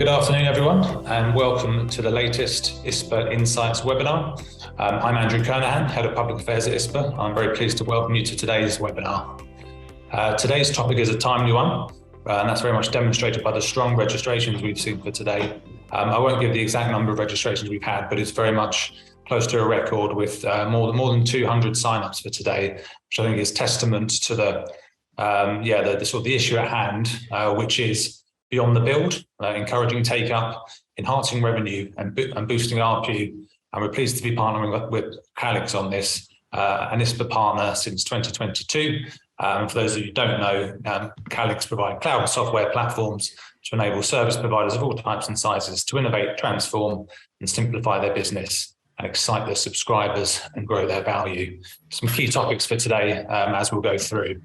Good afternoon, everyone, and welcome to the latest ISPA Insights webinar. I'm Andrew Kernahan, Head of Public Affairs at ISPA. I'm very pleased to welcome you to today's webinar. Today's topic is a timely one, and that's very much demonstrated by the strong registrations we've seen for today. I won't give the exact number of registrations we've had, but it's very much close to a record with more than 200 sign-ups for today, which I think is testament to the issue at hand, which is beyond the build, encouraging take-up, enhancing revenue, and boosting ARPU. And we're pleased to be partnering with Calix on this, an ISPA partner since 2022. For those of you who don't know, Calix provide cloud software platforms to enable service providers of all types and sizes to innovate, transform, and simplify their business and excite their subscribers and grow their value. Some key topics for today as we'll go through.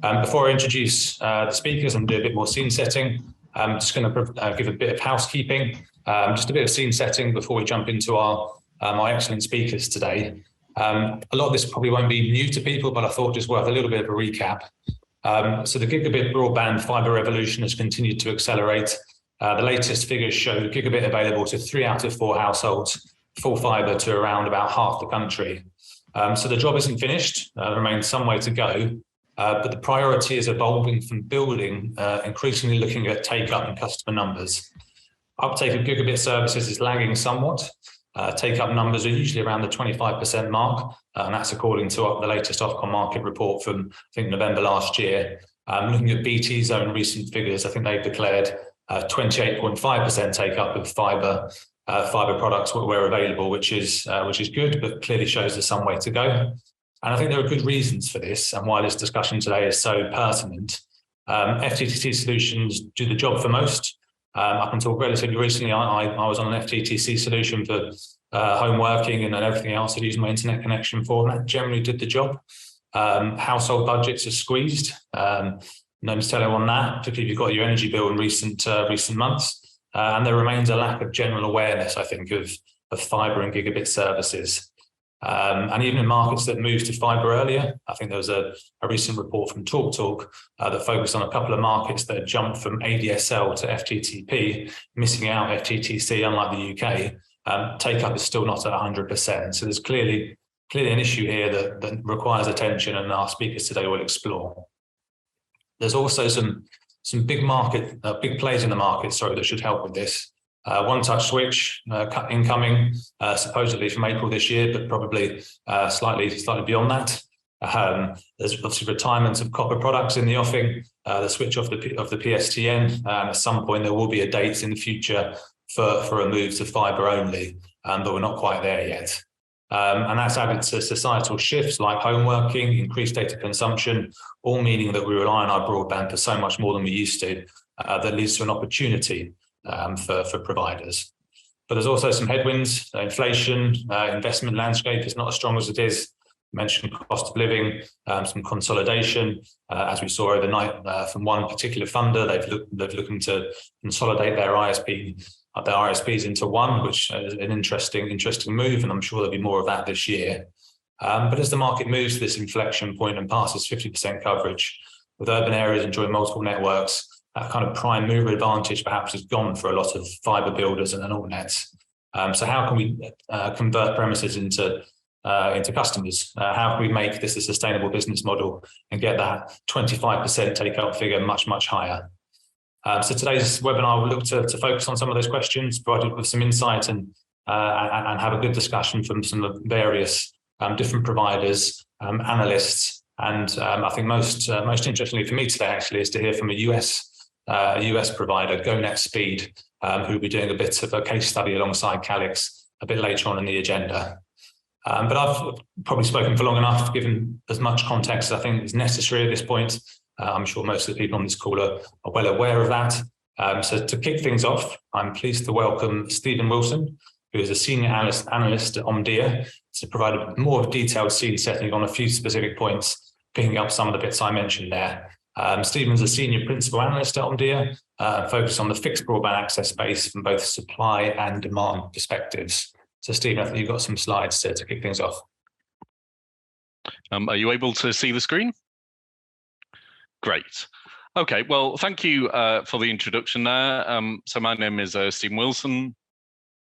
Before I introduce the speakers and do a bit more scene setting, I'm just going to give a bit of housekeeping, just a bit of scene setting before we jump into our excellent speakers today. A lot of this probably won't be new to people, but I thought it's worth a little bit of a recap. So the gigabit broadband fiber revolution has continued to accelerate. The latest figures show gigabit available to 3 out of 4 households, full fiber to around about half the country. So the job isn't finished, there remains some way to go. But the priority is evolving from building, increasingly looking at take-up and customer numbers. Uptake of gigabit services is lagging somewhat. Take-up numbers are usually around the 25% mark, and that's according to the latest Ofcom market report from, I think, November last year. Looking at BT's own recent figures, I think they've declared 28.5% take-up of fiber products where available, which is good, but clearly shows there's some way to go. And I think there are good reasons for this and why this discussion today is so pertinent. FTTC solutions do the job for most. Up until relatively recently, I was on an FTTC solution for home working and everything else I'd use my internet connection for, and that generally did the job. Household budgets are squeezed. No one's telling on that, particularly if you've got your energy bill in recent months. And there remains a lack of general awareness, I think, of fibre and gigabit services. And even in markets that moved to fibre earlier, I think there was a recent report from TalkTalk that focused on a couple of markets that had jumped from ADSL to FTTP, missing out FTTC, unlike the UK. Take-up is still not at 100%. So there's clearly an issue here that requires attention, and our speakers today will explore. There's also some big players in the market, that should help with this. One-touch switch incoming, supposedly from April this year, but probably slightly beyond that. There's obviously retirement of copper products in the offing, the switch of the PSTN, and at some point there will be a date in the future for a move to fibre only, but we're not quite there yet. And that's added to societal shifts like home working, increased data consumption, all meaning that we rely on our broadband for so much more than we used to, that leads to an opportunity for providers. But there's also some headwinds. Inflation, investment landscape is not as strong as it is. I mentioned cost of living, some consolidation, as we saw overnight from one particular funder. They've looking to consolidate their ISPs into one, which is an interesting move, and I'm sure there'll be more of that this year. But as the market moves to this inflection point and passes 50% coverage, with urban areas enjoying multiple networks, that kind of prime mover advantage perhaps is gone for a lot of fibre builders and altnets. So how can we convert premises into customers? How can we make this a sustainable business model and get that 25% take-up figure much, much higher? So today's webinar will look to focus on some of those questions, provided with some insight and have a good discussion from some of the various different providers, analysts, and I think most interestingly for me today actually is to hear from a US provider, GoNet Speed, who will be doing a bit of a case study alongside Calix a bit later on in the agenda. But I've probably spoken for long enough, given as much context as I think is necessary at this point. I'm sure most of the people on this call are well aware of that. So to kick things off, I'm pleased to welcome Stephen Wilson, who is a senior analyst at Omdia, to provide a more detailed scene setting on a few specific points, picking up some of the bits I mentioned there. Stephen's a senior principal analyst at Omdia, focused on the fixed broadband access space from both supply and demand perspectives. So Stephen, I think you've got some slides to kick things off. Are you able to see the screen? Great. Okay, well, thank you for the introduction there. So my name is Stephen Wilson.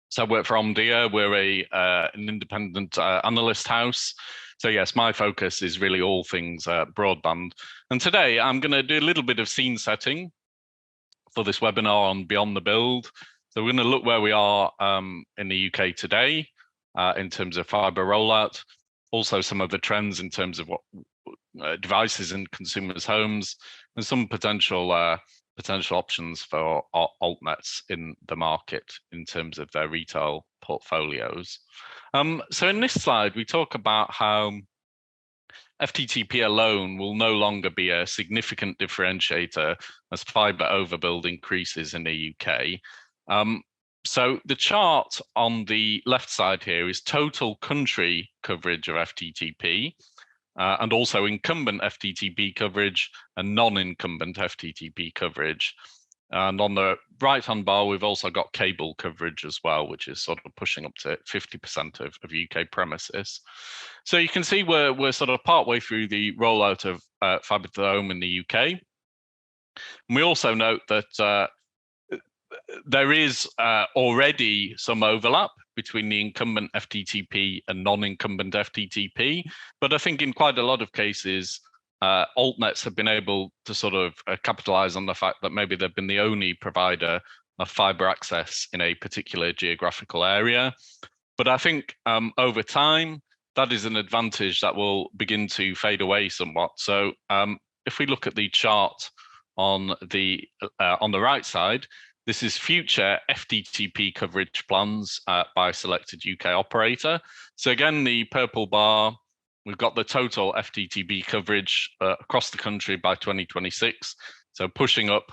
So I work for Omdia. We're an independent analyst house. So yes, my focus is really all things broadband. And today I'm going to do a little bit of scene setting for this webinar on Beyond the Build. So we're going to look where we are in the UK today in terms of fibre rollout, also some of the trends in terms of what devices in consumers' homes, and some potential options for altnets in the market in terms of their retail portfolios. So in this slide, we talk about how FTTP alone will no longer be a significant differentiator as fibre overbuild increases in the UK. So the chart on the left side here is total country coverage of FTTP, and also incumbent FTTP coverage and non-incumbent FTTP coverage. And on the right-hand bar, we've also got cable coverage as well, which is sort of pushing up to 50% of UK premises. So you can see we're sort of partway through the rollout of fibre to the home in the UK. And we also note that there is already some overlap between the incumbent FTTP and non-incumbent FTTP, but I think in quite a lot of cases, altnets have been able to sort of capitalize on the fact that maybe they've been the only provider of fiber access in a particular geographical area. But I think over time, that is an advantage that will begin to fade away somewhat. So if we look at the chart on the right side, this is future FTTP coverage plans by a selected UK operator. So again, the purple bar, we've got the total FTTP coverage across the country by 2026. So pushing up,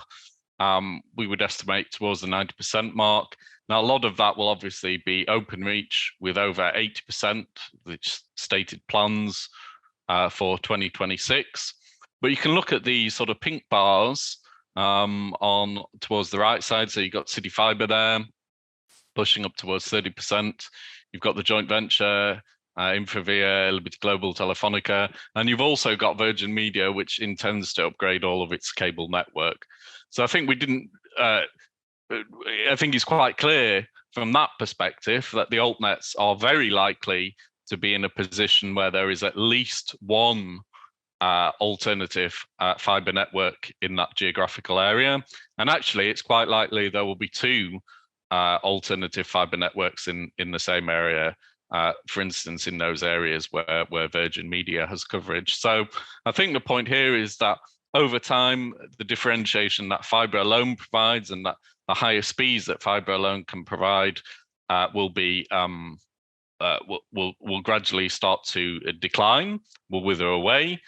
we would estimate towards the 90% mark. Now, a lot of that will obviously be OpenReach with over 80%, which stated plans for 2026. But you can look at the sort of pink bars on towards the right side. So you've got City Fibre there, pushing up towards 30%. You've got the joint venture, Infravia, Liberty Global, Telefonica, and you've also got Virgin Media, which intends to upgrade all of its cable network. So I think I think it's quite clear from that perspective that the altnets are very likely to be in a position where there is at least one alternative fibre network in that geographical area. And actually, it's quite likely there will be two alternative fibre networks in the same area, for instance, in those areas where Virgin Media has coverage. So I think the point here is that over time, the differentiation that fibre alone provides and that the higher speeds that fibre alone can provide will gradually start to decline, will wither away.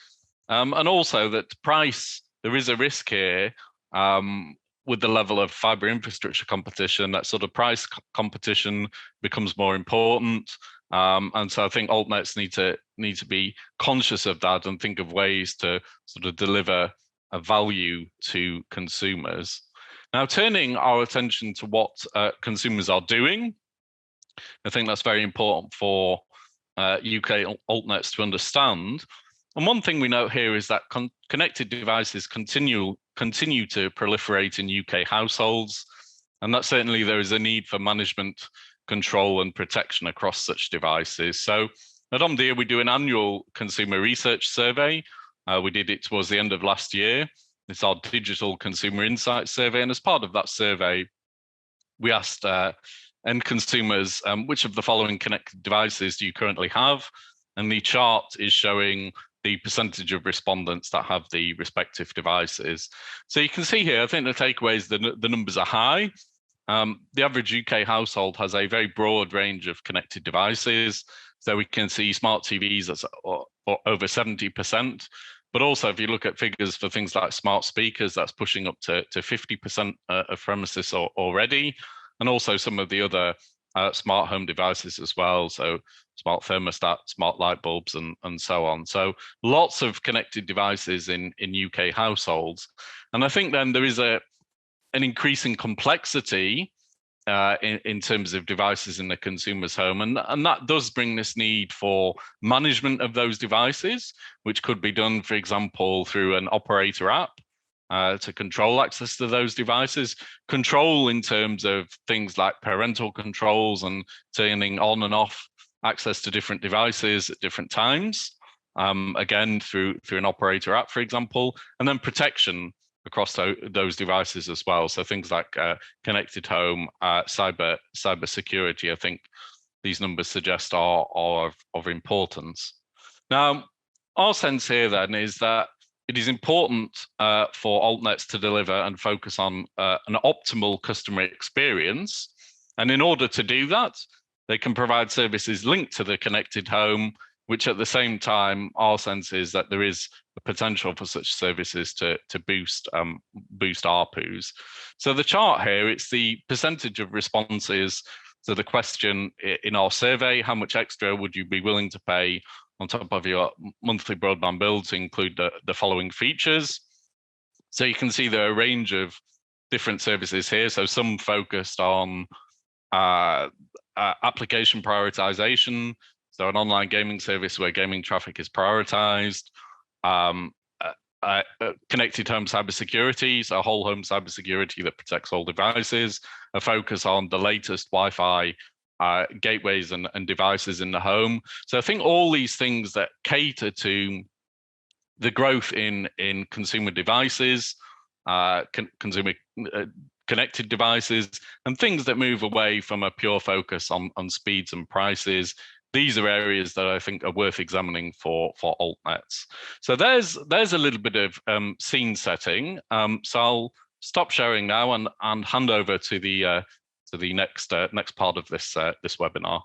And also that price, there is a risk here with the level of fibre infrastructure competition, that sort of price competition becomes more important. And so I think altnets need to be conscious of that and think of ways to sort of deliver a value to consumers. Now, turning our attention to what consumers are doing, I think that's very important for UK altnets to understand. And one thing we note here is that connected devices continue to proliferate in UK households, and that certainly there is a need for management, control and protection across such devices. So at Omdia, we do an annual consumer research survey. We did it towards the end of last year. It's our digital consumer insights survey. And as part of that survey, we asked end consumers, which of the following connected devices do you currently have? And the chart is showing the percentage of respondents that have the respective devices. So you can see here, I think the takeaway is the numbers are high. The average UK household has a very broad range of connected devices. So we can see smart TVs that's over 70%. But also, if you look at figures for things like smart speakers, that's pushing up to 50% of premises already. And also some of the other smart home devices as well. So smart thermostat, smart light bulbs, and so on. So lots of connected devices in UK households. And I think then there is an increasing complexity in terms of devices in the consumer's home. And that does bring this need for management of those devices, which could be done, for example, through an operator app, to control access to those devices. Control in terms of things like parental controls and turning on and off access to different devices at different times. Again, through an operator app, for example, and then protection across those devices as well. So things like connected home, cyber security, I think these numbers suggest are of importance. Now, our sense here then is that it is important for altnets to deliver and focus on an optimal customer experience. And in order to do that, they can provide services linked to the connected home, which at the same time, our sense is that there is a potential for such services to boost ARPUs. So the chart here, it's the percentage of responses to the question in our survey: how much extra would you be willing to pay on top of your monthly broadband bill to include the following features? So you can see there are a range of different services here. So some focused on application prioritization, so an online gaming service where gaming traffic is prioritized, connected home cybersecurity, so whole home cybersecurity that protects all devices, a focus on the latest Wi-Fi gateways and devices in the home. So I think all these things that cater to the growth in consumer devices, consumer connected devices, and things that move away from a pure focus on speeds and prices. These are areas that I think are worth examining for altnets. So there's a little bit of scene setting. So I'll stop sharing now and hand over to the next part of this webinar.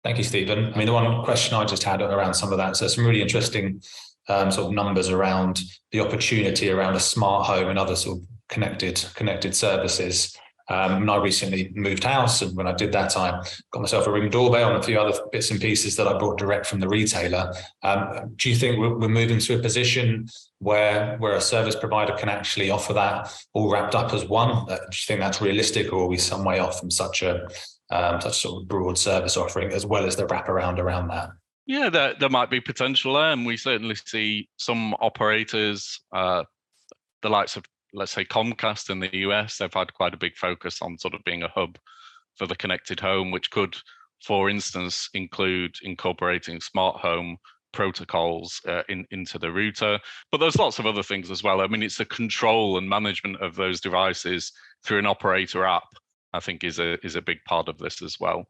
Thank you, Stephen. I mean, the one question I just had around some of that, so some really interesting sort of numbers around the opportunity around a smart home and other sort of connected services. And I recently moved house, and when I did that, I got myself a Ring doorbell and a few other bits and pieces that I brought direct from the retailer. Do you think we're moving to a position where a service provider can actually offer that all wrapped up as one? Do you think that's realistic, or are we some way off from such sort of broad service offering, as well as the wraparound around that? Yeah, there might be potential there, and we certainly see some operators, the likes of, let's say, Comcast in the US, they've had quite a big focus on sort of being a hub for the connected home, which could, for instance, include incorporating smart home protocols into the router. But there's lots of other things as well. I mean, it's the control and management of those devices through an operator app, I think, is a big part of this as well.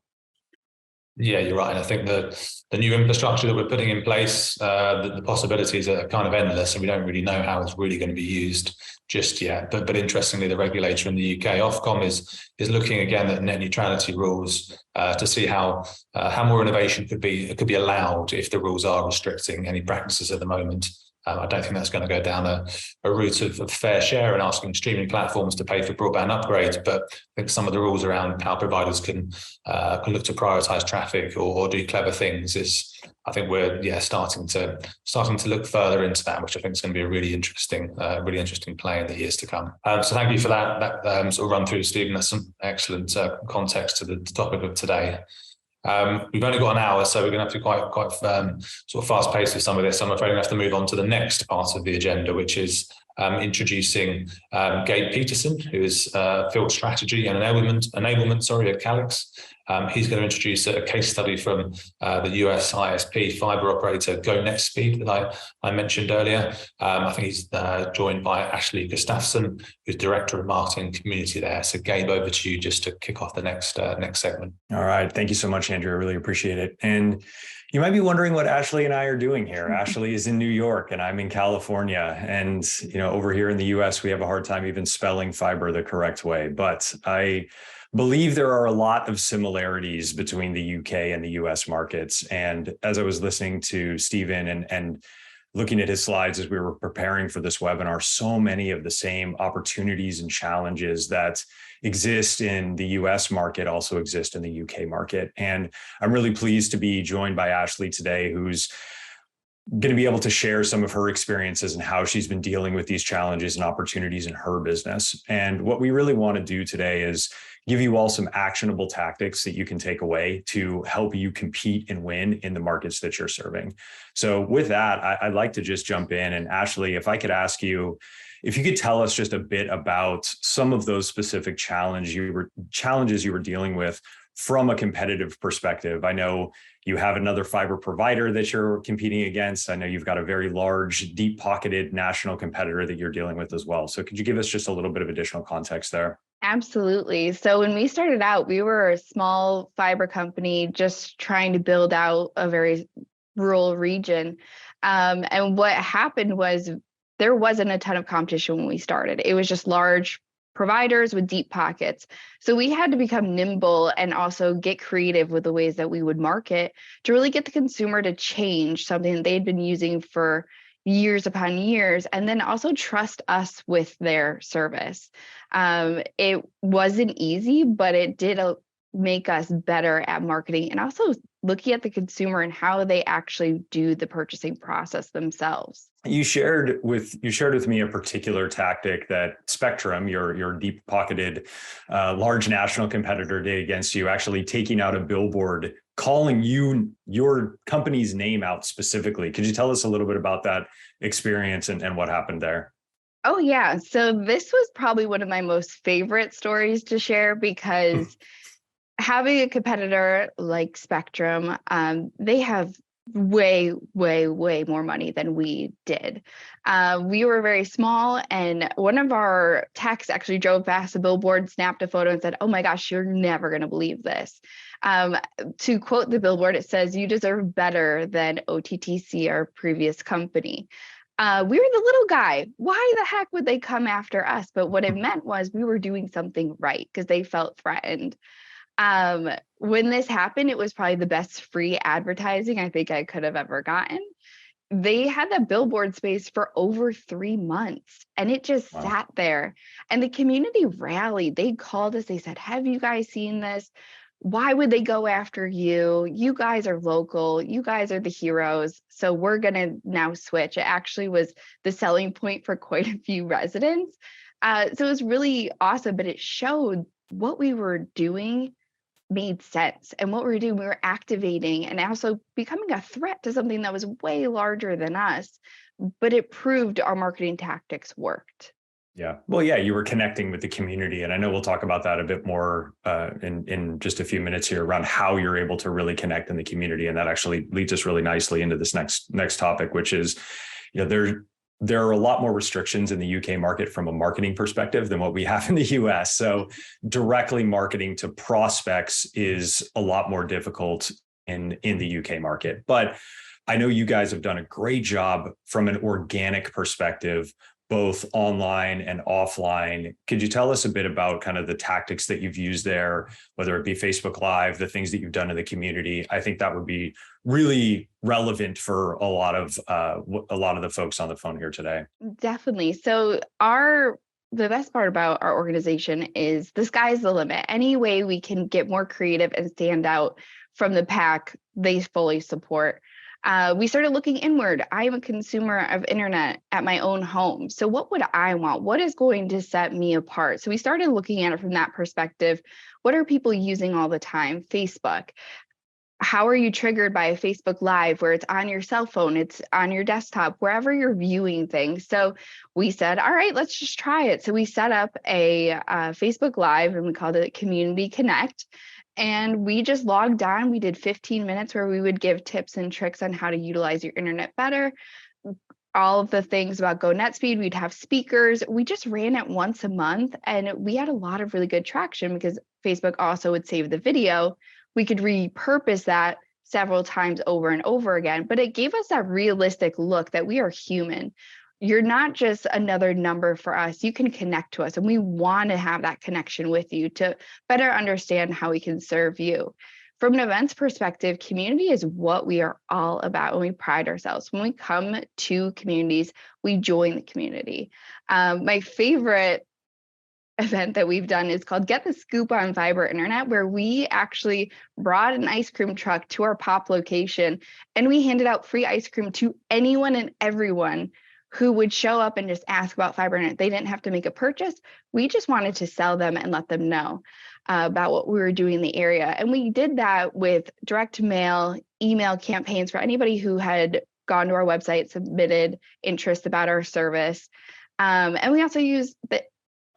Yeah, you're right. And I think the new infrastructure that we're putting in place, the possibilities are kind of endless, and we don't really know how it's really going to be used just yet. But interestingly, the regulator in the UK, Ofcom, is looking again at net neutrality rules to see how more innovation could be allowed if the rules are restricting any practices at the moment. I don't think that's going to go down a route of fair share and asking streaming platforms to pay for broadband upgrades. But I think some of the rules around how providers can look to prioritize traffic or do clever things I think we're starting to look further into that, which I think is going to be a really interesting play in the years to come. So thank you for that sort of run through, Stephen. That's some excellent context to the topic of today. We've only got an hour, so we're going to have to be quite sort of fast paced with some of this. I'm afraid we have to move on to the next part of the agenda, which is introducing Gabe Peterson, who is field strategy and enablement at Calix. He's going to introduce a case study from the US ISP fiber operator GoNetspeed that I mentioned earlier. I think he's joined by Ashley Gustafsson, who's Director of Marketing and Community there. So Gabe, over to you just to kick off the next segment. All right. Thank you so much, Andrew. I really appreciate it. And you might be wondering what Ashley and I are doing here. Ashley is in New York and I'm in California. And, over here in the US, we have a hard time even spelling fiber the correct way. But I believe there are a lot of similarities between the UK and the US markets. And as I was listening to Stephen and looking at his slides as we were preparing for this webinar, so many of the same opportunities and challenges that exist in the US market also exist in the UK market. And I'm really pleased to be joined by Ashley today, who's going to be able to share some of her experiences and how she's been dealing with these challenges and opportunities in her business. And what we really want to do today is give you all some actionable tactics that you can take away to help you compete and win in the markets that you're serving. So with that, I'd like to just jump in. And Ashley, if I could ask you, if you could tell us just a bit about some of those specific challenges you were dealing with from a competitive perspective. I know you have another fiber provider that you're competing against. I know you've got a very large, deep-pocketed national competitor that you're dealing with as well. So could you give us just a little bit of additional context there? Absolutely. So when we started out, we were a small fiber company just trying to build out a very rural region. And what happened was there wasn't a ton of competition when we started. It was just large providers with deep pockets. So we had to become nimble and also get creative with the ways that we would market to really get the consumer to change something that they'd been using for years upon years, and then also trust us with their service. It wasn't easy, but it did make us better at marketing and also looking at the consumer and how they actually do the purchasing process themselves. You shared with me a particular tactic that Spectrum, your deep-pocketed, large national competitor, did against you, actually taking out a billboard, calling your company's name out specifically. Could you tell us a little bit about that experience and what happened there? Oh, yeah. So this was probably one of my most favorite stories to share because having a competitor like Spectrum, they have way more money than we did. We were very small, and one of our techs actually drove past the billboard, snapped a photo, and said, "Oh my gosh, you're never going to believe this." To quote the billboard, it says, "You deserve better than OTTC, our previous company." We were the little guy. Why the heck would they come after us? But what it meant was we were doing something right because they felt threatened. When this happened, it was probably the best free advertising I think I could have ever gotten. They had that billboard space for over 3 months, and it just sat there. And the community rallied. They called us. They said, "Have you guys seen this? Why would they go after you? You guys are local. You guys are the heroes. So we're going to now switch." It actually was the selling point for quite a few residents. So it was really awesome, but it showed what we were doing made sense. And what we were doing, we were activating and also becoming a threat to something that was way larger than us. But it proved our marketing tactics worked. Yeah. Well, yeah, you were connecting with the community. And I know we'll talk about that a bit more in just a few minutes here around how you're able to really connect in the community. And that actually leads us really nicely into this next topic, which is, there are a lot more restrictions in the UK market from a marketing perspective than what we have in the US. So directly marketing to prospects is a lot more difficult in the UK market. But I know you guys have done a great job from an organic perspective, both online and offline. Could you tell us a bit about kind of the tactics that you've used there, whether it be Facebook Live, the things that you've done in the community? I think that would be really relevant for a lot of the folks on the phone here today. Definitely. So the best part about our organization is the sky's the limit. Any way we can get more creative and stand out from the pack, they fully support. We started looking inward. I am a consumer of internet at my own home. So what would I want? What is going to set me apart? So we started looking at it from that perspective. What are people using all the time? Facebook. How are you triggered by a Facebook Live where it's on your cell phone, it's on your desktop, wherever you're viewing things? So we said, all right, let's just try it. So we set up a Facebook Live and we called it Community Connect. And we just logged on. We did 15 minutes where we would give tips and tricks on how to utilize your internet better. All of the things about Go Net Speed, we'd have speakers. We just ran it once a month and we had a lot of really good traction because Facebook also would save the video. We could repurpose that several times over and over again, but it gave us that realistic look that we are human. You're not just another number for us. You can connect to us, and we want to have that connection with you to better understand how we can serve you. From an events perspective, community is what we are all about, and we pride ourselves. When we come to communities, we join the community. My favorite event that we've done is called Get the Scoop on Fiber Internet, where we actually brought an ice cream truck to our POP location, and we handed out free ice cream to anyone and everyone who would show up and just ask about fiber internet. They didn't have to make a purchase. We just wanted to sell them and let them know about what we were doing in the area. And we did that with direct mail, email campaigns for anybody who had gone to our website, submitted interest about our service. And we also use the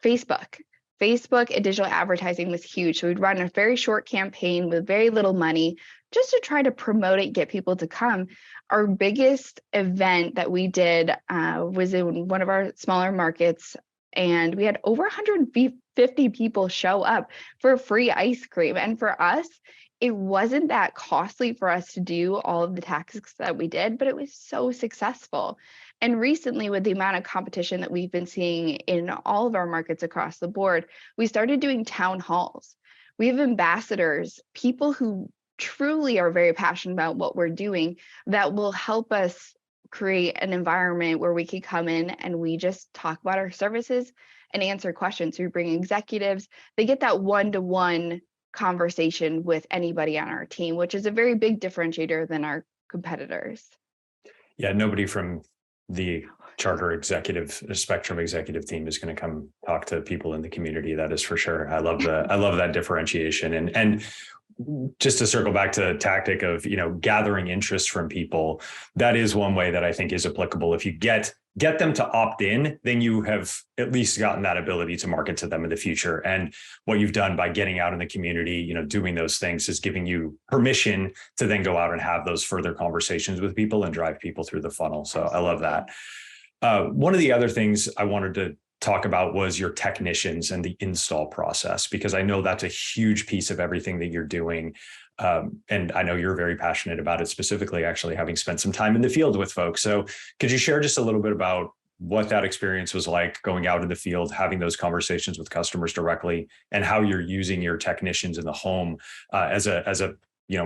Facebook. Facebook and digital advertising was huge. So we'd run a very short campaign with very little money just to try to promote it, get people to come. Our biggest event that we did was in one of our smaller markets, and we had over 150 people show up for free ice cream. And for us, it wasn't that costly for us to do all of the tactics that we did, but it was so successful. And recently, with the amount of competition that we've been seeing in all of our markets across the board, we started doing town halls. We have ambassadors, people who truly are very passionate about what we're doing, that will help us create an environment where we can come in and we just talk about our services and answer questions. We bring executives, they get that one-to-one conversation with anybody on our team, which is a very big differentiator than our competitors. Yeah, nobody from the charter executive spectrum executive team is going to come talk to people in the community. That is for sure. I love that differentiation. And just to circle back to the tactic of, gathering interest from people, that is one way that I think is applicable. If you get them to opt in, then you have at least gotten that ability to market to them in the future. And what you've done by getting out in the community, doing those things is giving you permission to then go out and have those further conversations with people and drive people through the funnel. So I love that. One of the other things I wanted to talk about was your technicians and the install process, because I know that's a huge piece of everything that you're doing. And I know you're very passionate about it, specifically actually having spent some time in the field with folks. So could you share just a little bit about what that experience was like going out in the field, having those conversations with customers directly, and how you're using your technicians in the home as a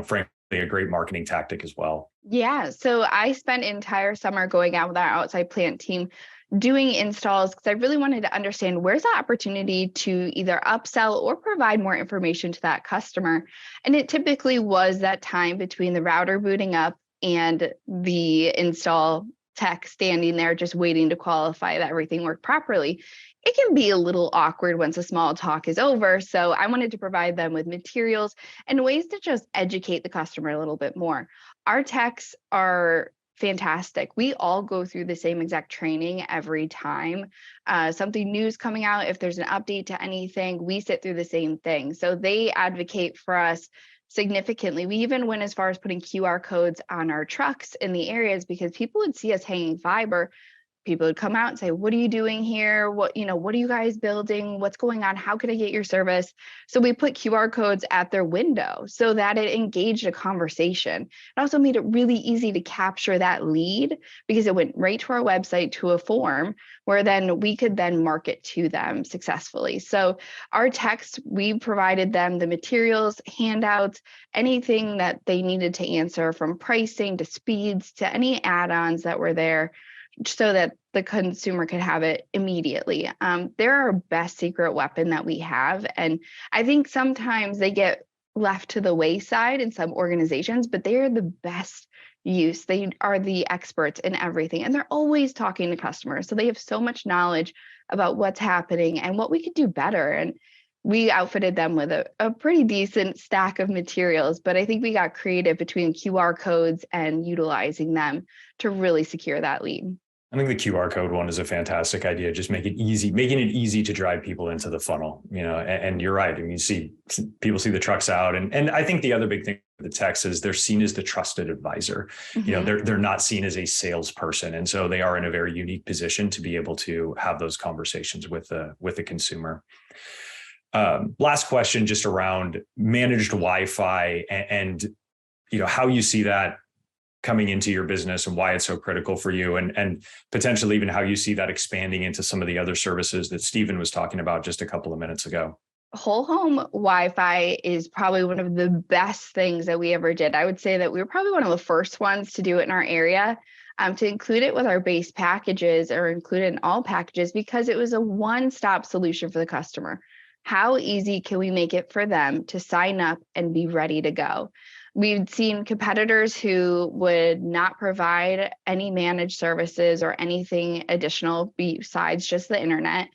frankly, a great marketing tactic as well? Yeah. So I spent an entire summer going out with our outside plant team doing installs because I really wanted to understand where's the opportunity to either upsell or provide more information to that customer. And it typically was that time between the router booting up and the install tech standing there just waiting to qualify that everything worked properly. It can be a little awkward once a small talk is over. So I wanted to provide them with materials and ways to just educate the customer a little bit more. Our techs are fantastic. We all go through the same exact training every time something new is coming out. If there's an update to anything, we sit through the same thing. So they advocate for us significantly. We even went as far as putting QR codes on our trucks in the areas because people would see us hanging fiber. People would come out and say, what are you doing here? What are you guys building? What's going on? How can I get your service? So we put QR codes at their window so that it engaged a conversation. It also made it really easy to capture that lead because it went right to our website to a form where then we could then market to them successfully. So our techs, we provided them the materials, handouts, anything that they needed to answer, from pricing to speeds to any add-ons that were there, so that the consumer could have it immediately. They're our best secret weapon that we have. And I think sometimes they get left to the wayside in some organizations, but they are the best use. They are the experts in everything. And they're always talking to customers. So they have so much knowledge about what's happening and what we could do better. And we outfitted them with a pretty decent stack of materials, but I think we got creative between QR codes and utilizing them to really secure that lead. I think the QR code one is a fantastic idea. Just making it easy to drive people into the funnel, and you're right. I mean, people see the trucks out. And I think the other big thing with the techs is they're seen as the trusted advisor. Mm-hmm. They're not seen as a salesperson. And so they are in a very unique position to be able to have those conversations with the consumer. Last question, just around managed Wi-Fi and how you see that coming into your business and why it's so critical for you, and potentially even how you see that expanding into some of the other services that Stephen was talking about just a couple of minutes ago. Whole home Wi-Fi is probably one of the best things that we ever did. I would say that we were probably one of the first ones to do it in our area, to include it with our base packages or include it in all packages, because it was a one-stop solution for the customer. How easy can we make it for them to sign up and be ready to go? We've seen competitors who would not provide any managed services or anything additional besides just the internet.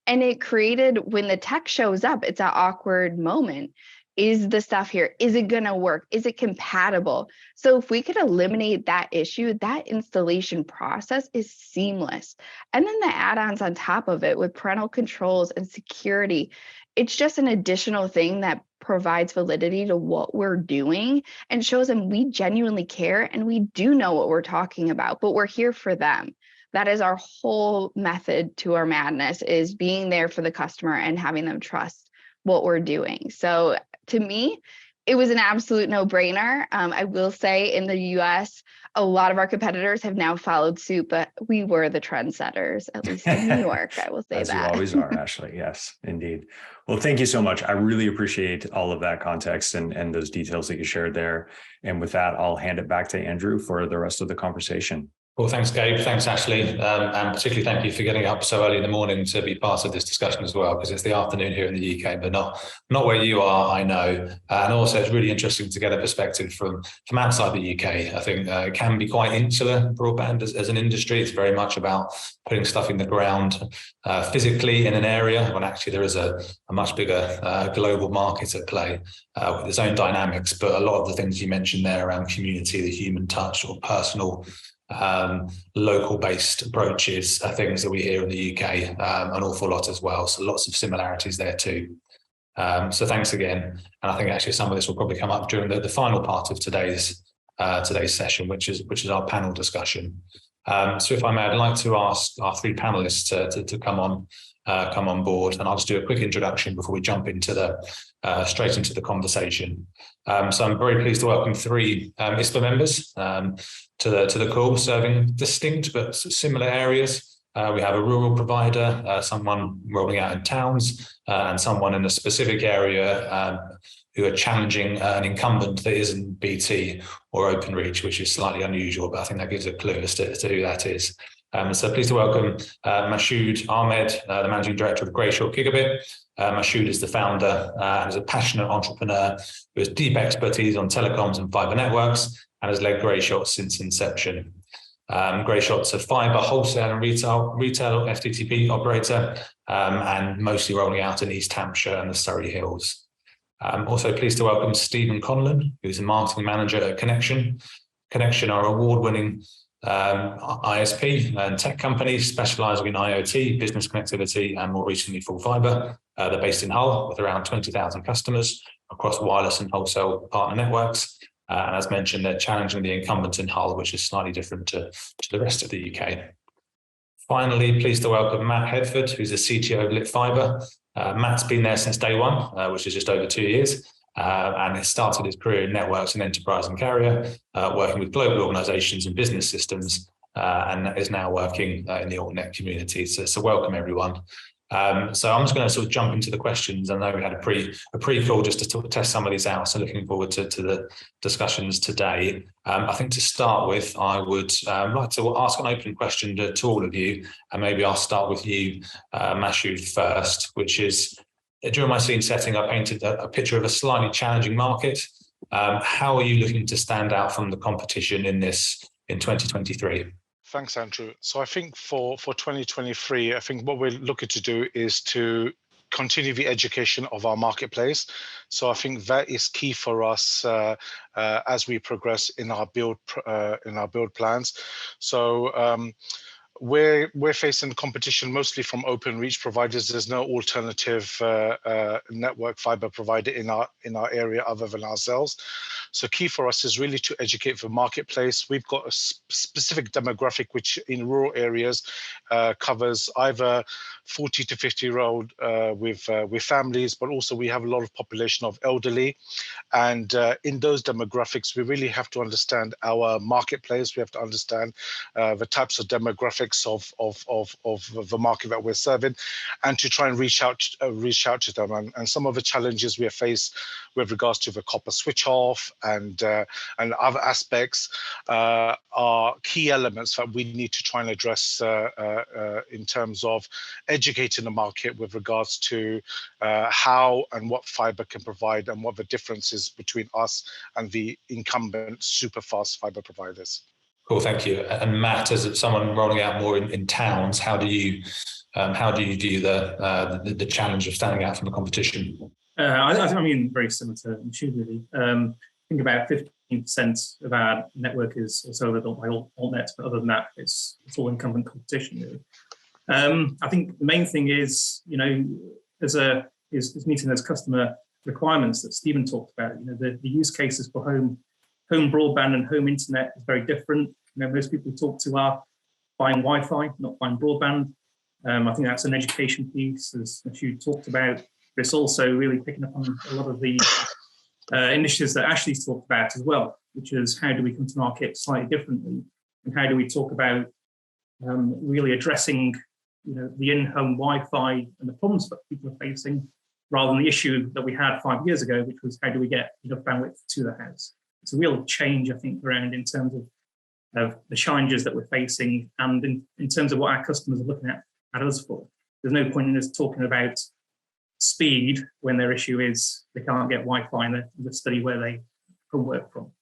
And it created, when the tech shows up, it's an awkward moment. Is the stuff here, is it going to work? Is it compatible? So if we could eliminate that issue, that installation process is seamless. And then the add-ons on top of it with parental controls and security, it's just an additional thing that provides validity to what we're doing and shows them we genuinely care and we do know what we're talking about, but we're here for them. That is our whole method to our madness, is being there for the customer and having them trust what we're doing. So to me, it was an absolute no-brainer. I will say in the US, a lot of our competitors have now followed suit, but we were the trendsetters, at least in New York, I will say As that. you always are, Ashley. Yes, indeed. Well, thank you so much. I really appreciate all of that context and those details that you shared there. And with that, I'll hand it back to Andrew for the rest of the conversation. Well, thanks, Gabe. Thanks, Ashley. And particularly thank you for getting up so early in the morning to be part of this discussion as well, because it's the afternoon here in the UK, but not where you are, I know. And also, it's really interesting to get a perspective from outside the UK. I think it can be quite insular, broadband as an industry. It's very much about putting stuff in the ground physically in an area, when actually there is a much bigger global market at play with its own dynamics. But a lot of the things you mentioned there around community, the human touch, or personal local-based approaches are things that we hear in the UK an awful lot as well. So lots of similarities there too. So thanks again. And I think actually some of this will probably come up during the final part of today's session, which is our panel discussion. So if I may, I'd like to ask our three panelists to come on board, and I'll just do a quick introduction before we jump into straight into the conversation. So I'm very pleased to welcome three ISPA members to the call, serving distinct but similar areas. We have a rural provider, someone rolling out in towns, and someone in a specific area who are challenging an incumbent that isn't BT or OpenReach, which is slightly unusual, but I think that gives a clue as to who that is. So pleased to welcome Mashood Ahmed, the Managing Director of Greyshot Gigabit. Mashood is the founder and is a passionate entrepreneur who has deep expertise on telecoms and fiber networks and has led Greyshot since inception. Greyshot's a fiber wholesale and retail FTTP operator and mostly rolling out in East Hampshire and the Surrey Hills. Also pleased to welcome Stephen Conlon, who's a marketing manager at Connection. Connection are award-winning ISP and tech companies specializing in IoT, business connectivity, and more recently full fiber. They're based in Hull with around 20,000 customers across wireless and wholesale partner networks. And as mentioned, they're challenging the incumbent in Hull, which is slightly different to the rest of the UK. Finally, pleased to welcome Matt Hedford, who's the CTO of Lit Fiber. Matt's been there since day one, which is just over 2 years. And has started his career in networks and enterprise and carrier, working with global organizations and business systems, and is now working in the altnet community. So welcome, everyone. So I'm just going to sort of jump into the questions. I know we had a pre-call just to test some of these out, so looking forward to the discussions today. I think to start with, I would like to ask an open question to all of you, and maybe I'll start with you, Mashood, first, which is, during my scene setting, I painted a picture of a slightly challenging market. How are you looking to stand out from the competition in 2023? Thanks, Andrew. So I think for 2023, I think what we're looking to do is to continue the education of our marketplace. So I think that is key for us as we progress in our build plans. So we're facing competition mostly from OpenReach providers. There's no alternative network fiber provider in our area other than ourselves. So key for us is really to educate the marketplace. We've got a specific demographic which in rural areas covers either 40 to 50-year-old with families, but also we have a lot of population of elderly. And in those demographics, we really have to understand our marketplace. We have to understand the types of demographics of the market that we're serving, and to try and reach out to them. And some of the challenges we have faced with regards to the copper switch off and other aspects are key elements that we need to try and address in terms of educating the market with regards to how and what fiber can provide and what the difference is between us and the incumbent super fast fiber providers. Cool, thank you. And Matt, as someone rolling out more in towns, how do you view the challenge of standing out from the competition? I mean, very similar to Machine really. I think about 15% of our network is also built by altnets, but other than that, it's all incumbent competition really. I think the main thing is, is meeting those customer requirements that Stephen talked about. The use cases for home broadband and home internet is very different. Most people we talk to are buying Wi-Fi, not buying broadband. I think that's an education piece, as you talked about. But it's also really picking up on a lot of the initiatives that Ashley's talked about as well, which is how do we come to market slightly differently, and how do we talk about really addressing the in-home Wi-Fi and the problems that people are facing, rather than the issue that we had 5 years ago, which was how do we get enough bandwidth to the house. It's a real change, I think, around in terms of the challenges that we're facing, and in terms of what our customers are looking at us for. There's no point in us talking about speed when their issue is they can't get Wi-Fi in the study where they can work from.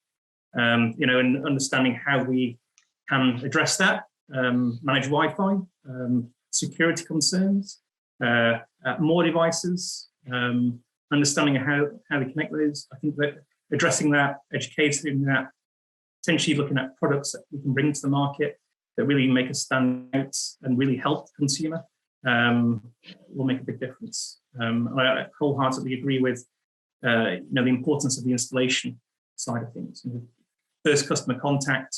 And understanding how we can address that, manage Wi-Fi, security concerns, more devices, understanding how they connect those. I think that addressing that, educating that, potentially looking at products that we can bring to the market that really make us stand out and really help the consumer will make a big difference. I wholeheartedly agree with the importance of the installation side of things. First customer contact.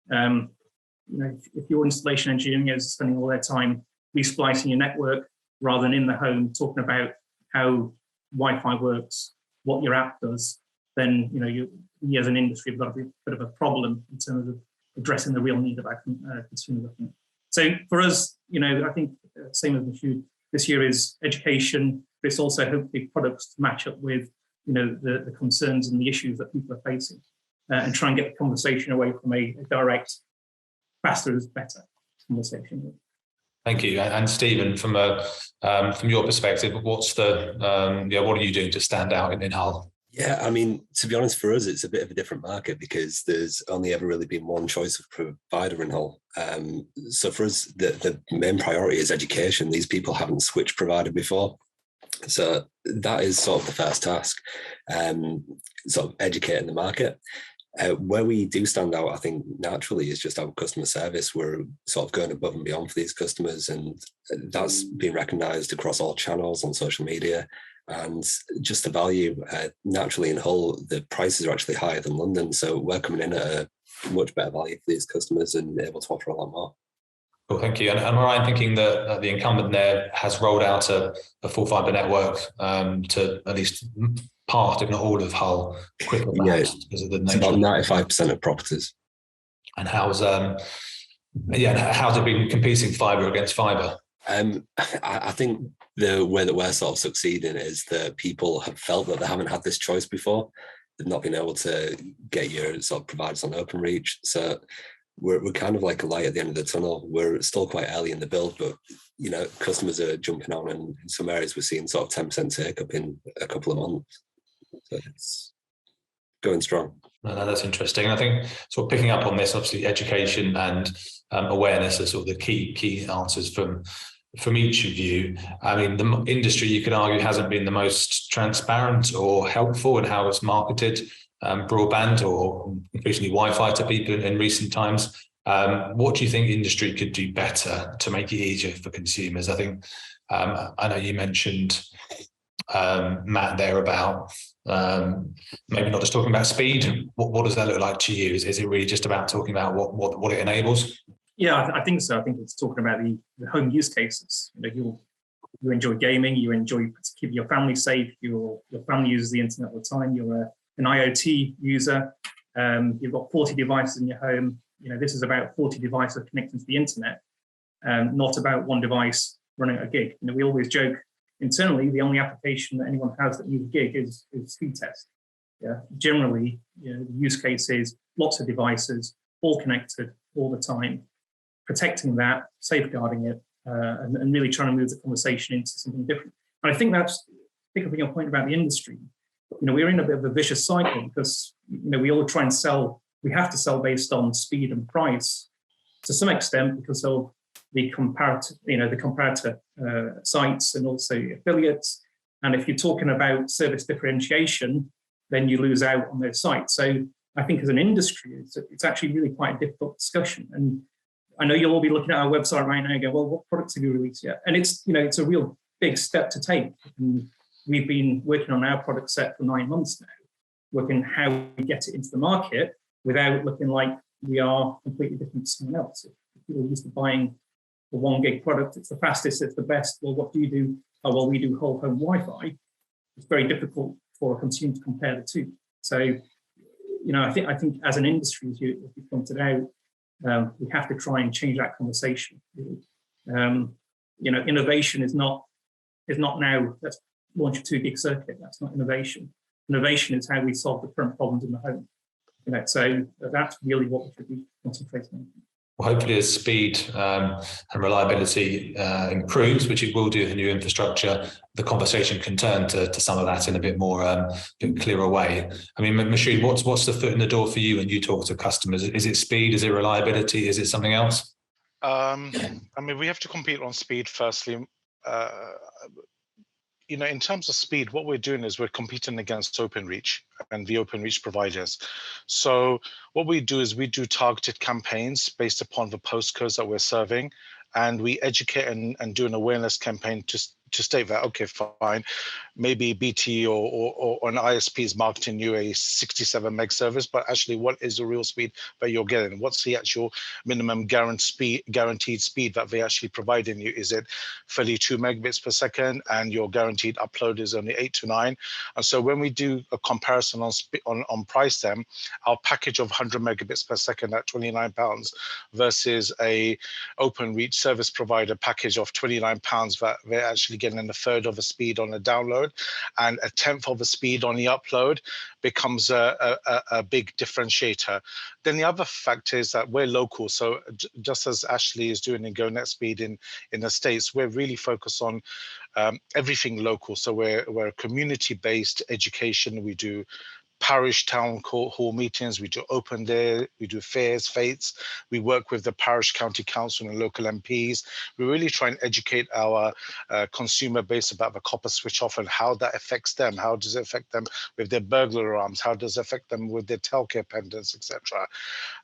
If your installation engineer is spending all their time resplicing your network rather than in the home talking about how Wi-Fi works, what your app does, then you as an industry have got a bit of a problem in terms of addressing the real need of our consumers. So for us, I think same as Mashud, this year is education, but it's also hopefully products to match up with the concerns and the issues that people are facing, and try and get the conversation away from a direct faster is better conversation. Thank you. And Stephen, from your perspective, what are you doing to stand out in Hull? Yeah, I mean, to be honest, for us, it's a bit of a different market because there's only ever really been one choice of provider in Hull. So for us, the main priority is education. These people haven't switched provider before. So that is sort of the first task, sort of educating the market. Where we do stand out, I think, naturally is just our customer service. We're sort of going above and beyond for these customers, and that's been recognised across all channels on social media. And just the value, naturally in Hull, the prices are actually higher than London. So we're coming in at a much better value for these customers and able to offer a lot more. Cool, thank you. And am I right in thinking that the incumbent there has rolled out a full fibre network to at least part, if not all, of Hull quicker? Yeah, because of the it's about 95% of properties. And how's it been competing fibre against fibre? I think the way that we're sort of succeeding is that people have felt that they haven't had this choice before. They've not been able to get your sort of providers on OpenReach. So we're kind of like a light at the end of the tunnel. We're still quite early in the build, but customers are jumping on, and in some areas we're seeing sort of 10% take up in a couple of months. So it's going strong. No, that's interesting. And I think sort of picking up on this, obviously education and awareness are sort of the key answers from each of you. I mean, the industry, you could argue, hasn't been the most transparent or helpful in how it's marketed broadband or increasingly Wi-Fi to people in recent times. What do you think industry could do better to make it easier for consumers? I think I know you mentioned, Matt, there about maybe not just talking about speed. What does that look like to you? Is it really just about talking about what it enables? Yeah, I think so. I think it's talking about the home use cases. You enjoy gaming, you enjoy keeping your family safe, your family uses the internet all the time, you're an IoT user, you've got 40 devices in your home. This is about 40 devices connecting to the internet, not about one device running at a gig. We always joke internally, the only application that anyone has that needs a gig is speed test. Yeah, generally, the use case is lots of devices, all connected all the time, protecting that, safeguarding it, and really trying to move the conversation into something different. And I think that's picking up on your point about the industry. We're in a bit of a vicious cycle because we all try and sell we have to sell based on speed and price to some extent because of the comparator sites and also affiliates. And if you're talking about service differentiation, then you lose out on those sites. So I think as an industry, it's actually really quite a difficult discussion. And I know you'll all be looking at our website right now and go, well, what products have you released yet? And it's a real big step to take. And we've been working on our product set for 9 months now, working how we get it into the market without looking like we are completely different to someone else. If people are used to buying the 1 gig product, it's the fastest, it's the best. Well, what do you do? Oh, well, we do whole home Wi-Fi. It's very difficult for a consumer to compare the two. So, I think as an industry, as you pointed out, we have to try and change that conversation. Innovation is not now, let's launch a 2 gig circuit. That's not innovation. Innovation is how we solve the current problems in the home. So that's really what we should be concentrating on. Well, hopefully as speed and reliability improves, which it will do with the new infrastructure, the conversation can turn to some of that in a bit more clearer way. I mean, Mashood, what's the foot in the door for you when you talk to customers? Is it speed? Is it reliability? Is it something else? We have to compete on speed firstly. In terms of speed, what we're doing is we're competing against OpenReach and the OpenReach providers. So what we do is we do targeted campaigns based upon the postcodes that we're serving, and we educate and do an awareness campaign to state that, okay, fine, maybe BT or an ISP is marketing you a 67 meg service, but actually what is the real speed that you're getting? What's the actual minimum guaranteed speed that they actually providing you? Is it 32 megabits per second and your guaranteed upload is only 8 to 9? And so when we do a comparison on price, then our package of 100 megabits per second at £29 versus a OpenReach service provider package of £29 that they're actually getting a third of a speed on a download and a tenth of a speed on the upload becomes a big differentiator. Then the other factor is that we're local. So just as Ashley is doing in GoNet Speed in the States, we're really focused on everything local. So we're a community-based education. We do parish town hall meetings, we do open day, we do fairs, fetes, we work with the parish county council and local MPs. We really try and educate our consumer base about the copper switch off and how that affects them. How does it affect them with their burglar alarms? How does it affect them with their telcare pendants, etc.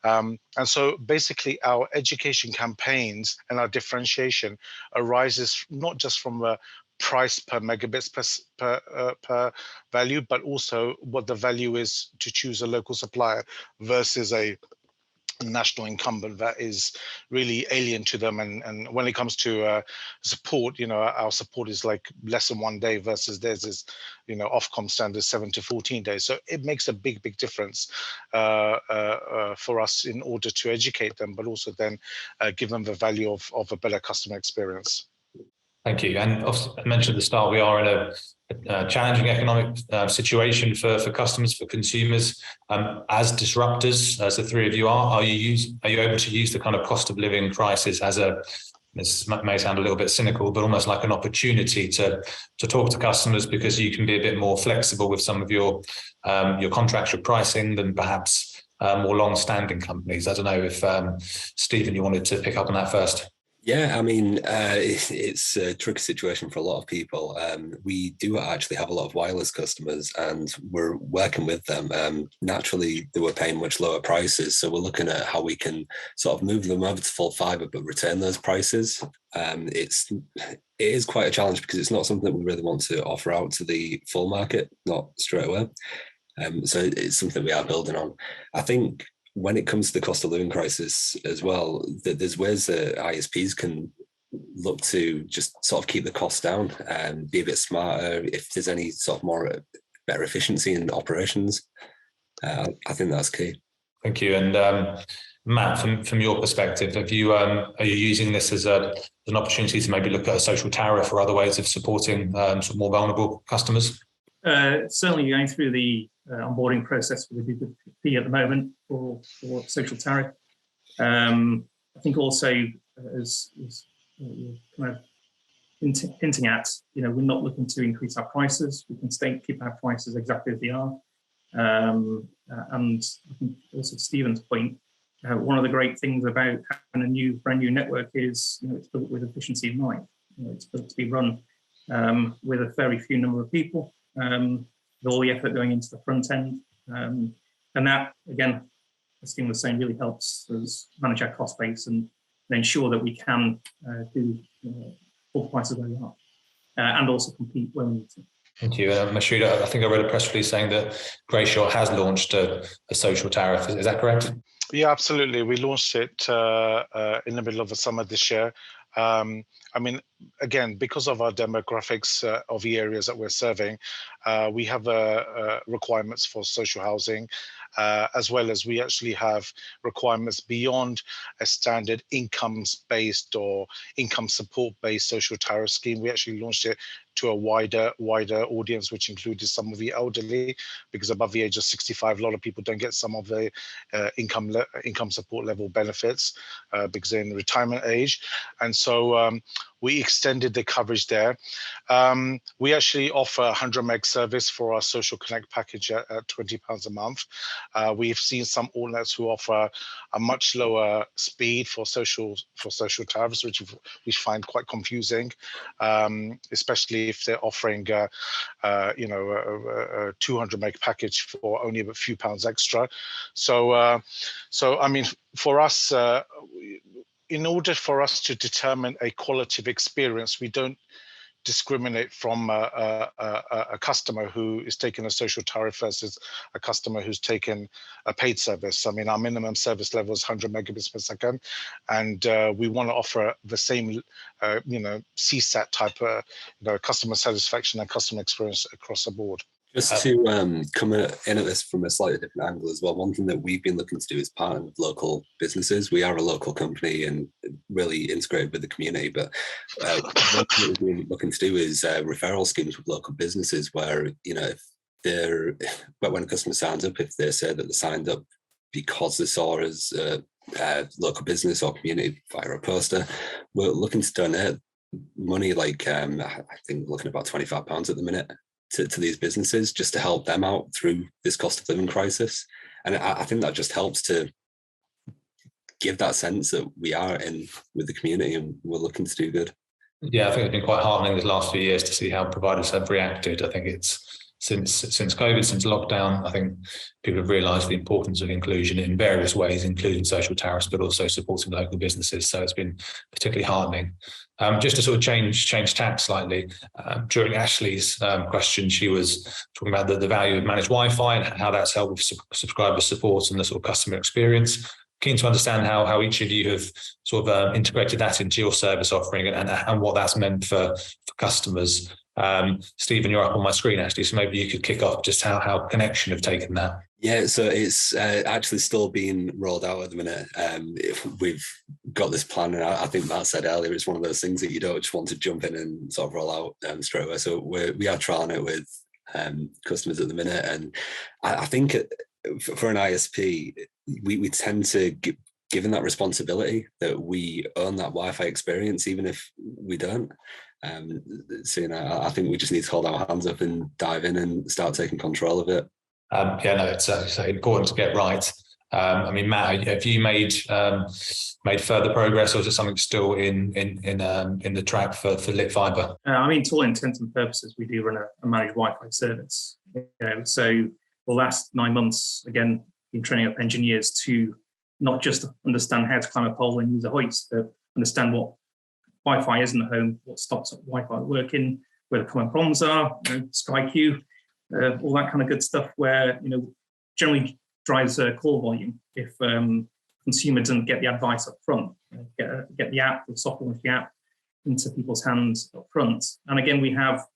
And so basically our education campaigns and our differentiation arises not just from a price per megabits per value, but also what the value is to choose a local supplier versus a national incumbent that is really alien to them. And when it comes to support, our support is like less than 1 day versus theirs is, Ofcom standard 7 to 14 days. So it makes a big difference for us in order to educate them, but also then give them the value of a better customer experience. Thank you. And I mentioned at the start, we are in a challenging economic situation for customers, for consumers. As disruptors, as the three of you are you able to use the kind of cost of living crisis as this may sound a little bit cynical, but almost like an opportunity to talk to customers because you can be a bit more flexible with some of your contractual pricing than perhaps more long-standing companies? I don't know if Stephen, you wanted to pick up on that first. Yeah, it's a tricky situation for a lot of people. We do actually have a lot of wireless customers and we're working with them. Naturally, they were paying much lower prices. So we're looking at how we can sort of move them over to full fibre, but retain those prices. It is quite a challenge because it's not something that we really want to offer out to the full market, not straight away. So it's something we are building on. I think when it comes to the cost of living crisis as well, there's ways that ISPs can look to just sort of keep the costs down and be a bit smarter. If there's any sort of better efficiency in operations, I think that's key. Thank you. And Matt, from your perspective, are you using this as an opportunity to maybe look at a social tariff or other ways of supporting some more vulnerable customers? Certainly going through the onboarding process with the DPP at the moment for social tariff. I think also, as you're kind of hinting at, we're not looking to increase our prices. We can keep our prices exactly as they are. And I think also to Stephen's point, one of the great things about having a brand new network is, it's built with efficiency in mind. It's built to be run with a very few number of people, with all the effort going into the front end. And that, again, as Stephen was saying, really helps us manage our cost base and ensure that we can do full prices where we are, and also compete where we need to. Thank you. Mashoud, I think I read a press release saying that Greyshot has launched a social tariff. Is that correct? Yeah, absolutely. We launched it in the middle of the summer this year. I mean, again, because of our demographics of the areas that we're serving, we have requirements for social housing, as well as we actually have requirements beyond a standard incomes-based or income support-based social tariff scheme. We actually launched it to a wider audience, which included some of the elderly, because above the age of 65, a lot of people don't get some of the income support level benefits because they're in the retirement age. And so we extended the coverage there. We actually offer a 100 meg service for our Social Connect package at £20 a month. We've seen some altnets who offer a much lower speed for social tariffs, which we find quite confusing, especially if they're offering a 200 meg package for only a few pounds extra. So I mean, for us, in order for us to determine a qualitative experience, we don't discriminate from a customer who is taking a social tariff versus a customer who's taken a paid service. I mean, our minimum service level is 100 megabits per second, and we want to offer the same, CSAT type of, customer satisfaction and customer experience across the board. Just to come in at this from a slightly different angle as well, one thing that we've been looking to do is partner with local businesses. We are a local company and really integrated with the community, but one thing that we've been looking to do is referral schemes with local businesses where, but when a customer signs up, if they say that they signed up because they saw us local business or community via a poster, we're looking to donate money, like I think looking at about £25 at the minute, to these businesses, just to help them out through this cost of living crisis. And I think that just helps to give that sense that we are in with the community and we're looking to do good. Yeah, I think it's been quite heartening these last few years to see how providers have reacted. I think it's since COVID, since lockdown, I think people have realised the importance of inclusion in various ways, including social tariffs, but also supporting local businesses. So it's been particularly heartening. Just to sort of change tack slightly, during Ashley's question, she was talking about the value of managed Wi-Fi and how that's helped with subscriber support and the sort of customer experience. Keen to understand how each of you have sort of integrated that into your service offering and what that's meant for customers. Stephen, you're up on my screen actually, so maybe you could kick off just how Connection have taken that. Yeah, so it's actually still being rolled out at the minute. We've got this plan, and I think Matt said earlier, it's one of those things that you don't just want to jump in and sort of roll out straight away. So we are trialing it with customers at the minute, and I think for an ISP, we tend to given that responsibility that we own that Wi-Fi experience, even if we don't. So I think we just need to hold our hands up and dive in and start taking control of it. It's important to get right. I mean, Matt, have you made further progress, or is it something still in the track for lit fibre? I mean, to all intents and purposes, we do run a managed Wi-Fi service. So the last 9 months, again, been training up engineers to not just understand how to climb a pole and use a hoist, but understand what Wi-Fi is in the home, what stops Wi-Fi working, where the common problems are, SkyQ, all that kind of good stuff, where generally drives call volume if consumer doesn't get the advice up front, get the app, the software with the app into people's hands up front. And again, we have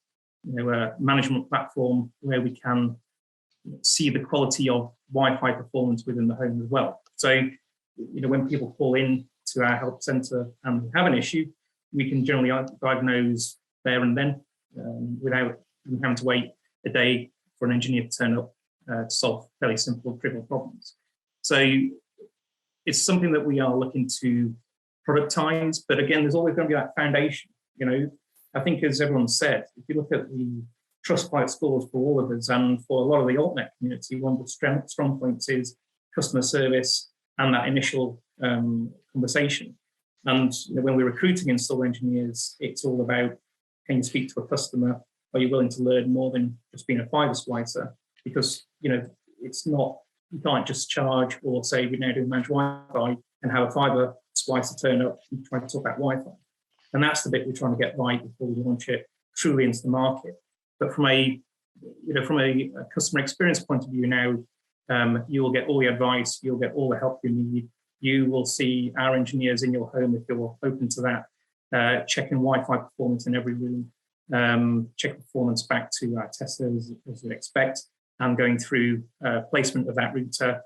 a management platform where we can see the quality of Wi-Fi performance within the home as well. So, when people call in to our help centre and we have an issue, we can generally diagnose there and then without having to wait a day for an engineer to turn up to solve fairly simple, trivial problems. So it's something that we are looking to productize, but again, there's always going to be that foundation. I think, as everyone said, if you look at the Trustpilot scores for all of us, and for a lot of the altnet community, one of the strong points is customer service and that initial conversation. And when we're recruiting install engineers, it's all about, can you speak to a customer? Are you willing to learn more than just being a fiber splicer? Because it's not, you can't just charge or say we're now doing managed Wi-Fi and have a fiber splicer turn up and try to talk about Wi-Fi. And that's the bit we're trying to get right before we launch it truly into the market. But from a customer experience point of view now, you will get all the advice, you'll get all the help you need. You will see our engineers in your home, if you're open to that, checking Wi-Fi performance in every room, check performance back to our testers as you'd expect, and going through placement of that router,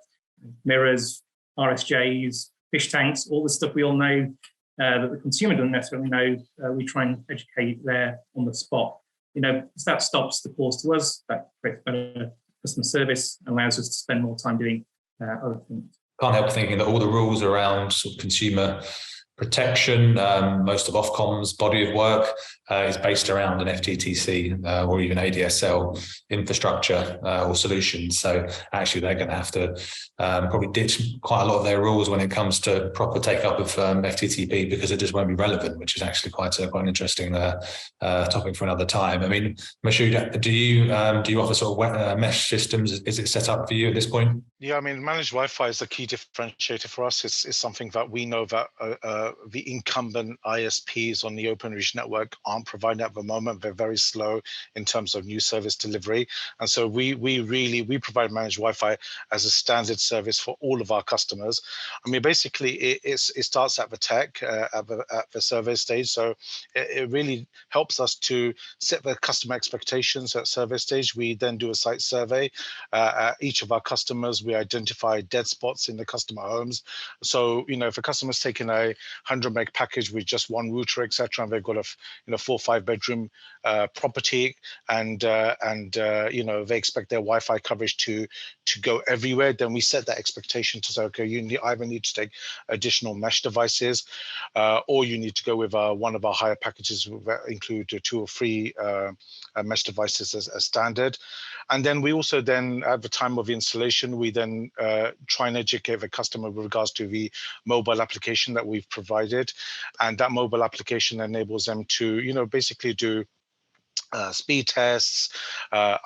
mirrors, RSJs, fish tanks, all the stuff we all know that the consumer doesn't necessarily know. We try and educate there on the spot. That stops the calls to us, that creates better customer service, allows us to spend more time doing other things. Can't help thinking that all the rules around sort of consumer protection, most of Ofcom's body of work is based around an FTTC or even ADSL infrastructure or solutions. So actually they're going to have to probably ditch quite a lot of their rules when it comes to proper take-up of FTTP, because it just won't be relevant, which is actually quite an interesting topic for another time. I mean, Mashoud, do you offer sort of mesh systems? Is it set up for you at this point? Yeah, I mean, managed Wi-Fi is a key differentiator for us. It's something that we know that the incumbent ISPs on the Openreach network aren't providing at the moment. They're very slow in terms of new service delivery. And so we provide managed Wi-Fi as a standard service for all of our customers. I mean, basically, it starts at the tech, at the survey stage. So it really helps us to set the customer expectations at survey stage. We then do a site survey at each of our customers. We identify dead spots in the customer homes. So, if a customer's taking a 100 meg package with just one router, etc., and they've got a 4 or 5 bedroom property, and they expect their Wi-Fi coverage to go everywhere, then we set that expectation to say, okay, you either need to take additional mesh devices, or you need to go with one of our higher packages that include 2 or 3 mesh devices as standard. And then we also at the time of installation, we then try and educate the customer with regards to the mobile application that we've provided. And that mobile application enables them to, basically do speed tests,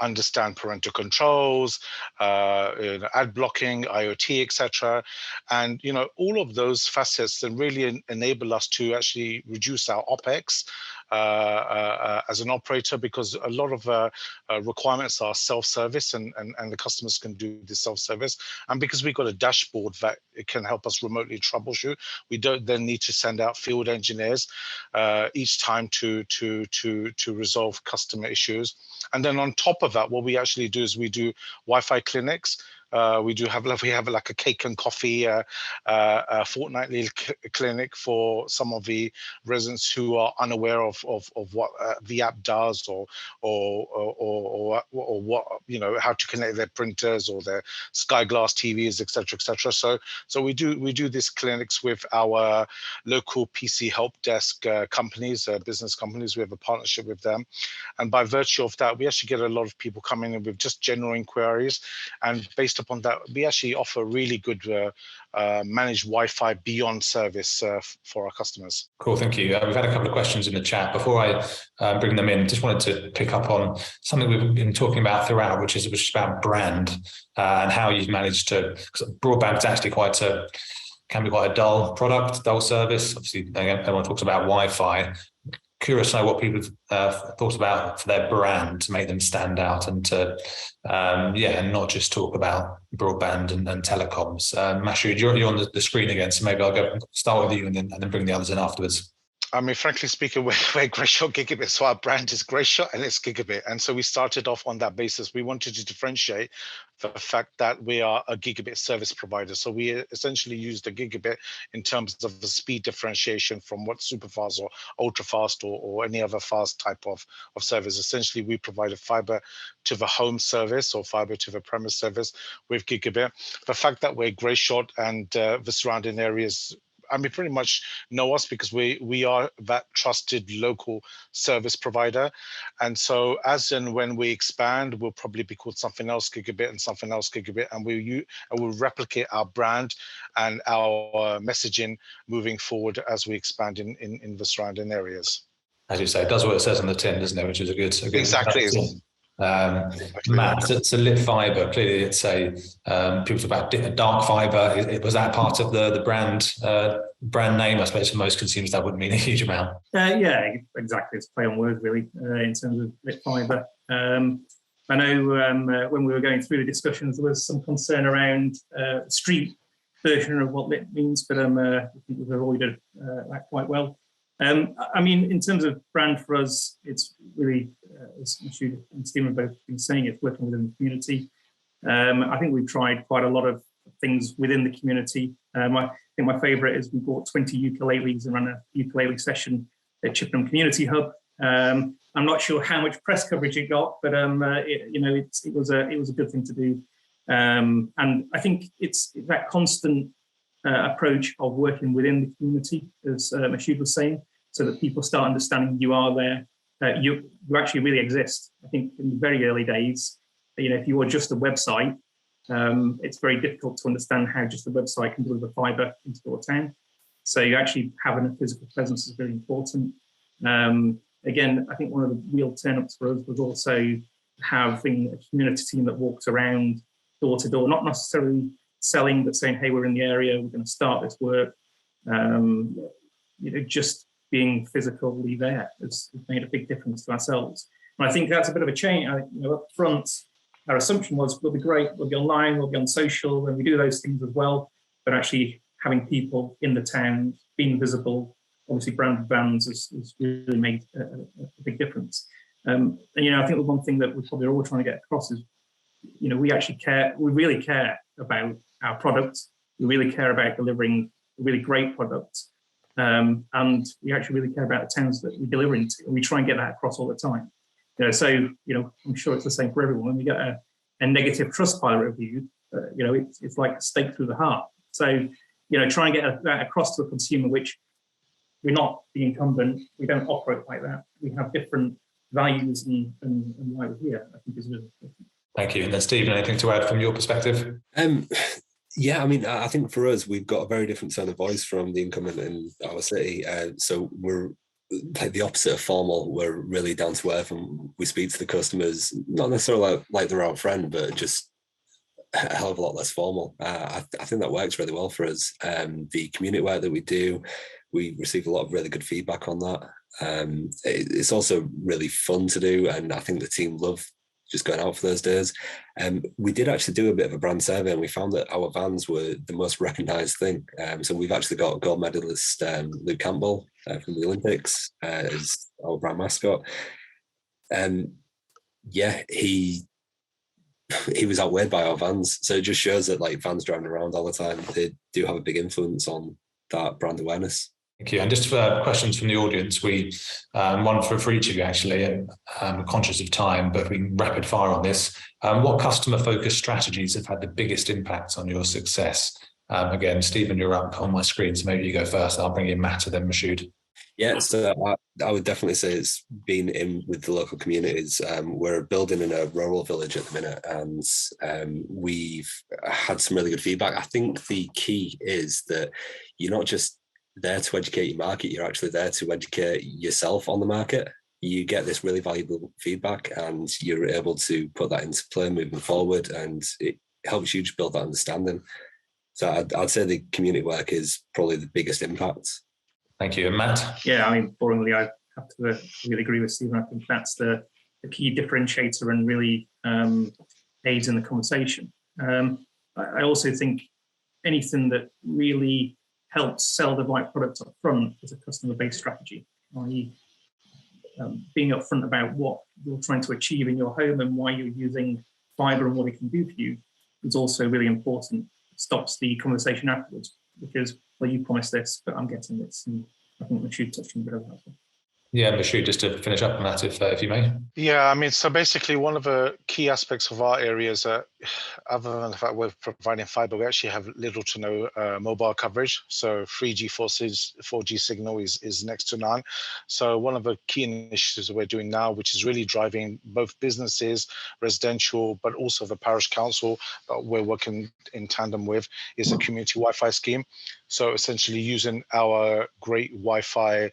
understand parental controls, ad blocking, IoT, etc. And all of those facets then really enable us to actually reduce our OpEx as an operator, because a lot of requirements are self-service, and the customers can do the self-service. And because we've got a dashboard that it can help us remotely troubleshoot, we don't then need to send out field engineers each time to resolve customer issues. And then on top of that, what we actually do is we do Wi-Fi clinics. We have like a cake and coffee fortnightly clinic for some of the residents who are unaware of what the app does, or what how to connect their printers or their Sky Glass TVs, etc. So we do these clinics with our local PC help desk companies, business companies. We have a partnership with them, and by virtue of that, we actually get a lot of people coming in with just general inquiries, and based upon that, we actually offer really good managed Wi-Fi beyond service for our customers. Cool, thank you. We've had a couple of questions in the chat. Before I bring them in, just wanted to pick up on something we've been talking about throughout, which is about brand and how you've managed to. Broadband is actually can be quite a dull product, dull service. Obviously, everyone talks about Wi-Fi. Curious to know what people thought about for their brand to make them stand out, and to and not just talk about broadband and telecoms. Mashoud, you're on the screen again, so maybe I'll start with you and then bring the others in afterwards. I mean, frankly speaking, we're Greyshot Gigabit, so our brand is Greyshot and it's Gigabit. And so we started off on that basis. We wanted to differentiate the fact that we are a Gigabit service provider. So we essentially use the Gigabit in terms of the speed differentiation from what super fast or ultra fast or any other fast type of service. Essentially, we provide a fiber to the home service or fiber to the premise service with Gigabit. The fact that we're Greyshot and the surrounding areas pretty much know us because we are that trusted local service provider. And so as and when we expand, we'll probably be called something else gigabit and something else gigabit, and we'll replicate our brand and our messaging moving forward as we expand in the surrounding areas. As you say, it does what it says on the tin, doesn't it? Which is a good exactly. Matt, it's a lit fiber. Clearly, it's a people talk about dark fiber. Was that part of the brand name? I suppose for most consumers that wouldn't mean a huge amount. Yeah, exactly. It's a play on words, really, in terms of lit fiber. I know when we were going through the discussions, there was some concern around street version of what lit means, but I think we've avoided that quite well. I mean, in terms of brand for us, it's really, as Mashoud and Stephen have both been saying, it's working within the community. I think we've tried quite a lot of things within the community. I think my favourite is we bought 20 ukuleles and ran a ukulele session at Chippenham Community Hub. I'm not sure how much press coverage it got, but it was a good thing to do. And I think it's that constant approach of working within the community, as Mashoud was saying, so that people start understanding you are there, you actually really exist. I think in the very early days, if you are just a website, it's very difficult to understand how just a website can deliver fibre into your town. So you actually having a physical presence is very important. Again, I think one of the real turn-ups for us was also having a community team that walks around door to door, not necessarily selling, but saying, hey, we're in the area, we're going to start this work. Just being physically there has made a big difference to ourselves. And I think that's a bit of a change. Up front, our assumption was we'll be great, we'll be online, we'll be on social, and we do those things as well. But actually having people in the town, being visible, obviously branded vans has really made a big difference. And I think the one thing that we're probably all trying to get across is, we actually care, we really care about our product. We really care about delivering a really great product. And we actually really care about the towns that we deliver into. And we try and get that across all the time. So, I'm sure it's the same for everyone. When we get a negative Trustpilot review, it's like a stake through the heart. So, try and get that across to a consumer, which we're not the incumbent. We don't operate like that. We have different values and why we're here, I think is really important. Thank you. And then Stephen, anything to add from your perspective? Yeah, I think for us, we've got a very different tone of voice from the incumbent in our city. So we're like the opposite of formal. We're really down to earth, and we speak to the customers, not necessarily like they're our friend, but just a hell of a lot less formal. I think that works really well for us. The community work that we do, we receive a lot of really good feedback on that. It's also really fun to do, and I think the team love just going out for those days. We did actually do a bit of a brand survey, and we found that our vans were the most recognised thing. So we've actually got gold medalist Luke Campbell from the Olympics as our brand mascot. He was outweighed by our vans. So it just shows that like vans driving around all the time, they do have a big influence on that brand awareness. Thank you. And just for questions from the audience, we one for each of you actually. I'm conscious of time, but we can rapid fire on this. What customer-focused strategies have had the biggest impact on your success? Again, Stephen, you're up on my screen, so maybe you go first. I'll bring in Matt and then Mashoud. Yeah, so I would definitely say it's been in with the local communities. We're building in a rural village at the minute, and we've had some really good feedback. I think the key is that you're not just there to educate your market, you're actually there to educate yourself on the market. You get this really valuable feedback, and you're able to put that into play moving forward, and it helps you to build that understanding. So I'd say the community work is probably the biggest impact. Thank you. And Matt? Yeah, boringly, I have to really agree with Stephen. I think that's the key differentiator and really aids in the conversation. I also think anything that really helps sell the right product up front is a customer-based strategy, i.e. Being upfront about what you're trying to achieve in your home and why you're using fibre and what it can do for you is also really important. It stops the conversation afterwards because, well, you promised this, but I'm getting this. And I think Mashoud touched on a bit of that. Yeah, Mashoud, just to finish up on that, if you may. Yeah, I mean, so basically one of the key aspects of our area is that other than the fact we're providing fiber, we actually have little to no mobile coverage. So 3G, 4G signal is next to none. So one of the key initiatives that we're doing now, which is really driving both businesses, residential, but also the parish council that we're working in tandem with, is a community Wi-Fi scheme. So essentially using our great Wi-Fi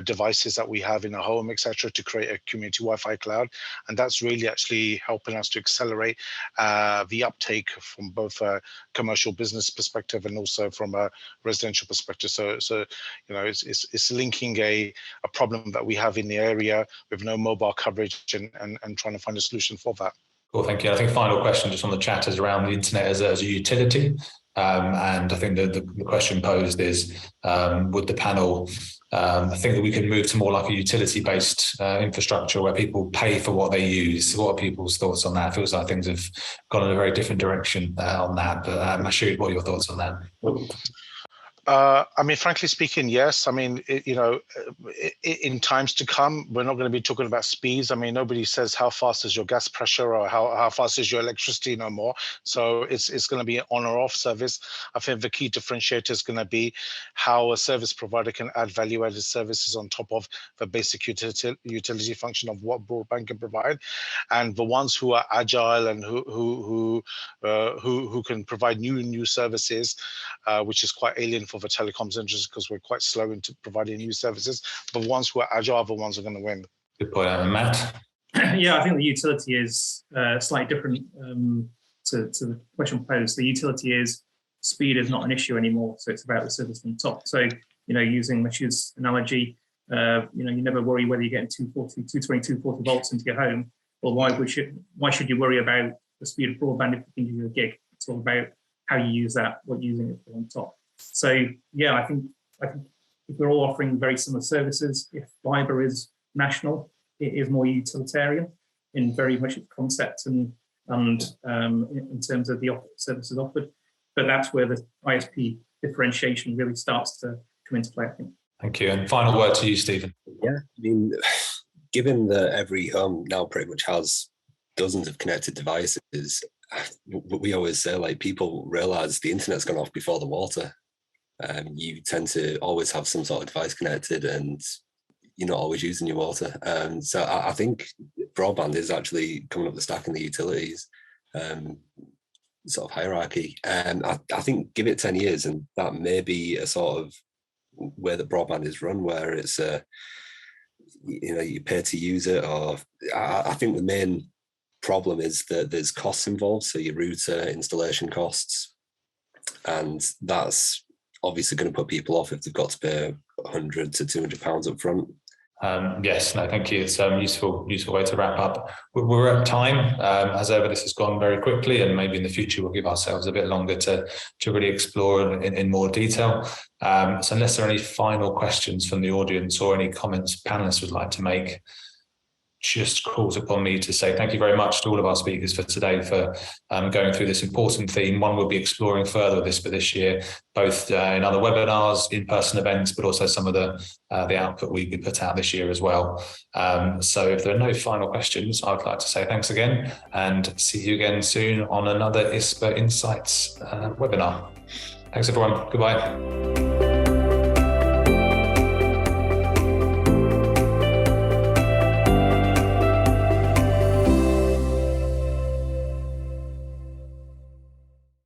devices that we have in our home, etc., to create a community Wi-Fi cloud, and that's really actually helping us to accelerate the uptake from both a commercial business perspective and also from a residential perspective. So you know, it's linking a problem that we have in the area with no mobile coverage and trying to find a solution for that. Cool, thank you. I think final question just on the chat is around the internet as a utility. And I think the question posed is, would the panel think that we can move to more like a utility-based infrastructure where people pay for what they use? What are people's thoughts on that? It feels like things have gone in a very different direction on that. But Mashoud, what are your thoughts on that? I mean, frankly speaking, yes. I mean, in times to come, we're not going to be talking about speeds. I mean, nobody says how fast is your gas pressure or how fast is your electricity no more. So it's going to be an on or off service. I think the key differentiator is going to be how a service provider can add value-added services on top of the basic utility function of what broadband can provide. And the ones who are agile and who can provide new services, which is quite alien for the telecoms industry because we're quite slow into providing new services. But the ones who are agile are the ones who are going to win. Good point, Matt. Yeah, I think the utility is slightly different to the question posed. The utility is speed is not an issue anymore, so it's about the service from top. So, you know, using Mashoud's analogy, you know, you never worry whether you're getting 220, 240 volts into your home. Well, why should you worry about the speed of broadband if you can give you a gig? It's all about how you use that, what you're using it for on top. So yeah, I think if we're all offering very similar services, if fiber is national, it is more utilitarian in very much its concept and in terms of the services offered. But that's where the ISP differentiation really starts to come into play, I think. Thank you. And final word to you, Stephen. Yeah, I mean, given that every home now pretty much has dozens of connected devices, we always say, like, people realize the internet's gone off before the water. You tend to always have some sort of device connected and you're not always using your water. So I think broadband is actually coming up the stack in the utilities sort of hierarchy. I think give it 10 years and that may be a sort of way that broadband is run, where it's, you know, you pay to use it. Or I think the main problem is that there's costs involved. So your router installation costs, and that's obviously going to put people off if they've got to pay £100 to £200 up front. Yes, no, thank you. It's a useful way to wrap up. We're at time. As ever, this has gone very quickly, and maybe in the future we'll give ourselves a bit longer to really explore in more detail. So unless there are any final questions from the audience or any comments panelists would like to make, just calls upon me to say thank you very much to all of our speakers for today for going through this important theme. One we'll be exploring further with ISPA this year, both in other webinars, in-person events, but also some of the output we put out this year as well. So if there are no final questions, I would like to say thanks again and see you again soon on another ISPA Insights webinar. Thanks everyone. Goodbye.